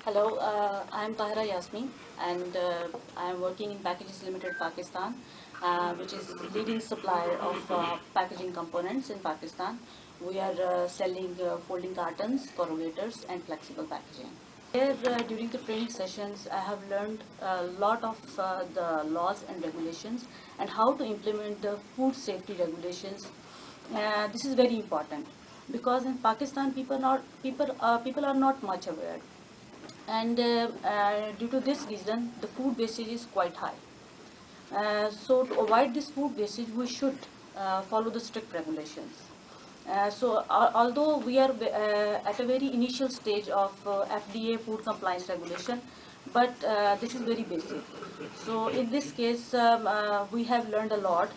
Hello, I am Tahira Yasmin, and I am working in Packages Limited, Pakistan, which is leading supplier of packaging components in Pakistan. We are selling folding cartons, corrugators, and flexible packaging. Here, during the training sessions, I have learned a lot of the laws and regulations and how to implement the food safety regulations. This is very important because in Pakistan, people are not much aware, and due to this reason the food wastage is quite high. So to avoid this food wastage we should follow the strict regulations. Although we are at a very initial stage of FDA food compliance regulation, but this is very basic. So in this case we have learned a lot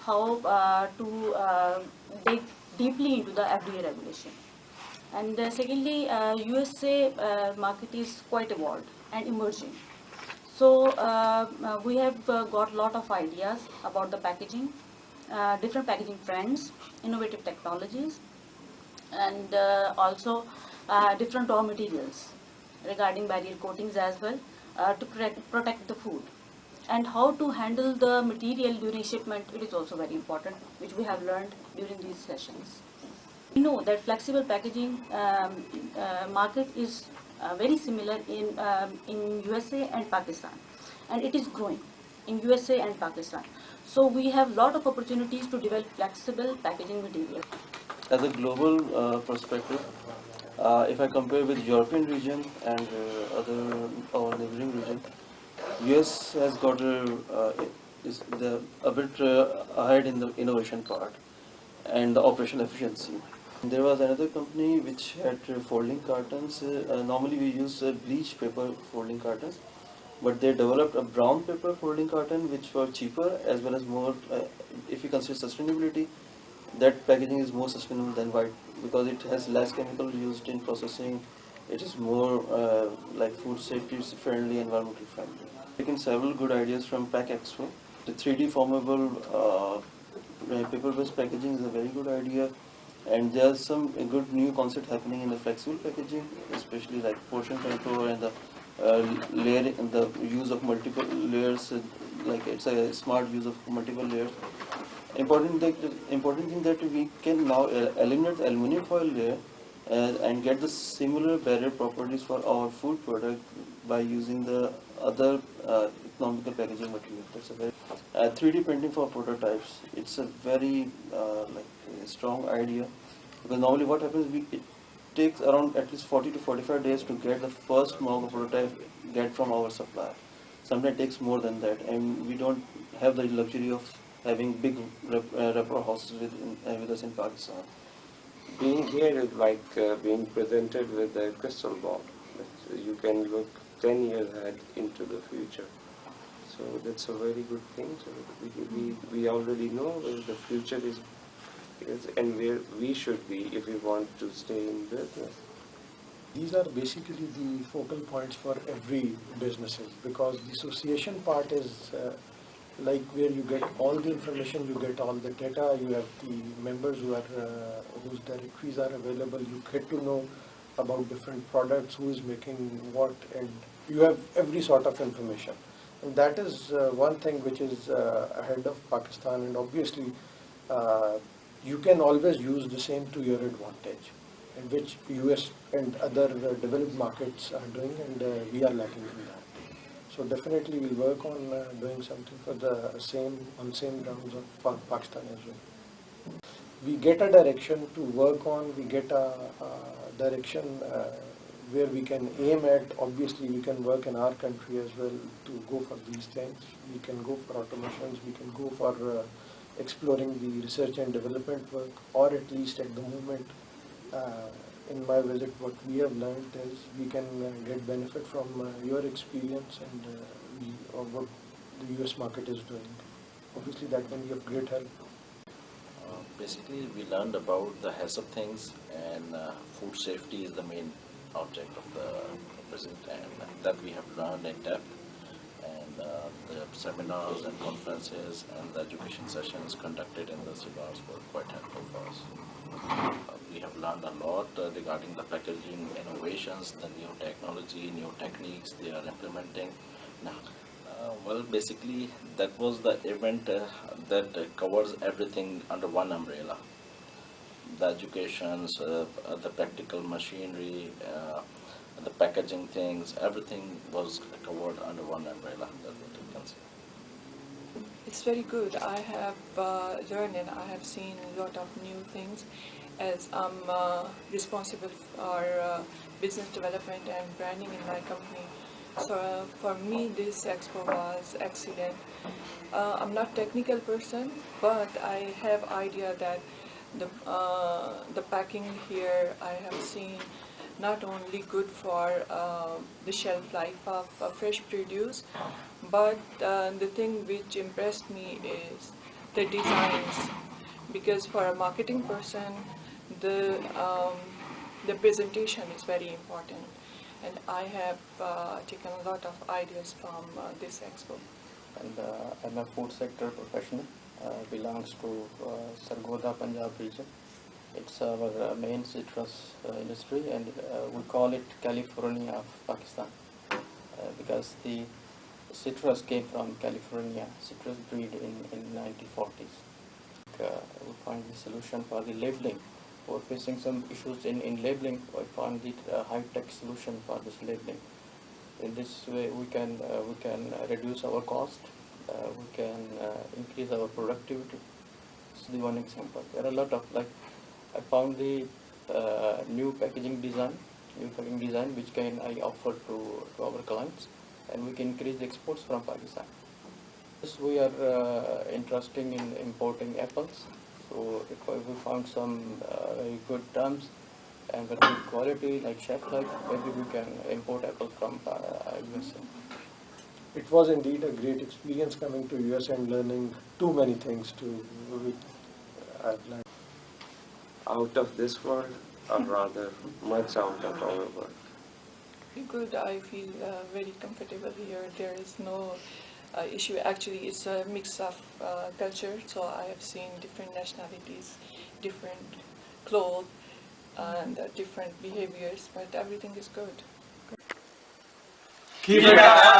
how to dig deeply into the FDA regulation. And secondly, USA market is quite evolved and emerging. So we have got a lot of ideas about the packaging, different packaging trends, innovative technologies, and also different raw materials regarding barrier coatings as well to protect the food. And how to handle the material during shipment, it is also very important, which we have learned during these sessions. We know that flexible packaging market is very similar in USA and Pakistan, and it is growing in USA and Pakistan. So we have lot of opportunities to develop flexible packaging material. As a global perspective, if I compare with European region and other our neighboring region, US has got is a bit ahead in the innovation part and the operational efficiency. There was another company which had folding cartons. Normally we use bleach paper folding cartons, but they developed a brown paper folding carton which were cheaper as well as more, if you consider sustainability, that packaging is more sustainable than white because it has less chemical used in processing. It is more like food safety friendly, environmental friendly. Taken several good ideas from Pack Expo. The 3D formable paper-based packaging is a very good idea, and there's some good new concept happening in the flexible packaging, especially like portion control and the layering and the use of multiple layers. Like it's a smart use of multiple layers. Important thing that we can now eliminate the aluminum foil layer and get the similar barrier properties for our food product by using the other economical packaging material. That's a very 3D printing for prototypes. It's a very strong idea because normally what happens it takes around at least 40 to 45 days to get the first mock prototype get from our supplier. Sometimes it takes more than that, and we don't have the luxury of having big wrapper houses with us in Pakistan. Being here is like being presented with a crystal ball. You can look 10 years ahead into the future. So that's a very good thing. So we already know where the future is and where we should be if we want to stay in business. These are basically the focal points for every businesses because the association part is like where you get all the information, you get all the data, you have the members who are whose directories are available, you get to know about different products, who is making what, and you have every sort of information. And that is one thing which is ahead of Pakistan, and obviously you can always use the same to your advantage, and which US and other developed markets are doing, and we are lacking in that. So definitely we'll work on doing something for the same grounds of Pakistan as well. We get a direction to work on, we get a direction where we can aim at. Obviously we can work in our country as well to go for these things. We can go for automations, we can go for exploring the research and development work, or at least at the moment in my visit what we have learned is we can get benefit from your experience and what the US market is doing. Obviously that can be of great help. Basically, we learned about the health of things, and food safety is the main object of the visit, and that we have learned in depth. And the seminars and conferences and the education sessions conducted in the cigars were quite helpful for us. We we have learned a lot regarding the packaging innovations, the new technology, new techniques they are implementing now. Well, basically, that was the event that covers everything under one umbrella. The educations, the practical machinery, the packaging things, everything was covered under one umbrella. That's what you can say. It's very good. I have learned and I have seen a lot of new things as I'm responsible for business development and branding in my company. So for me, this expo was excellent. I'm not technical person, but I have idea that the packing here I have seen not only good for the shelf life of fresh produce, but the thing which impressed me is the designs, because for a marketing person, the presentation is very important, and I have taken a lot of ideas from this expo. And I'm a food sector professional, belongs to Sargodha, Punjab region. It's our main citrus industry, and we call it California of Pakistan because the citrus came from California, citrus breed in 1940s. We find the solution for the labeling. We're facing some issues in labeling. We found the high-tech solution for this labeling. In this way, we can reduce our cost. We can increase our productivity. This is the one example. There are a lot of, like, I found the new packaging design which can I offer to our clients, and we can increase the exports from Pakistan. Yes, we are interested in importing apples. So if we found some very good terms and very good quality, like chef life, maybe we can import apple from USA. It was indeed a great experience coming to US and learning too many things which I've learned. Out of this world, or rather much out of our world. Good. I feel very comfortable here. There is no issue. Actually, it's a mix of culture. So I have seen different nationalities, different clothes, and different behaviors. But everything is good. Keep it up.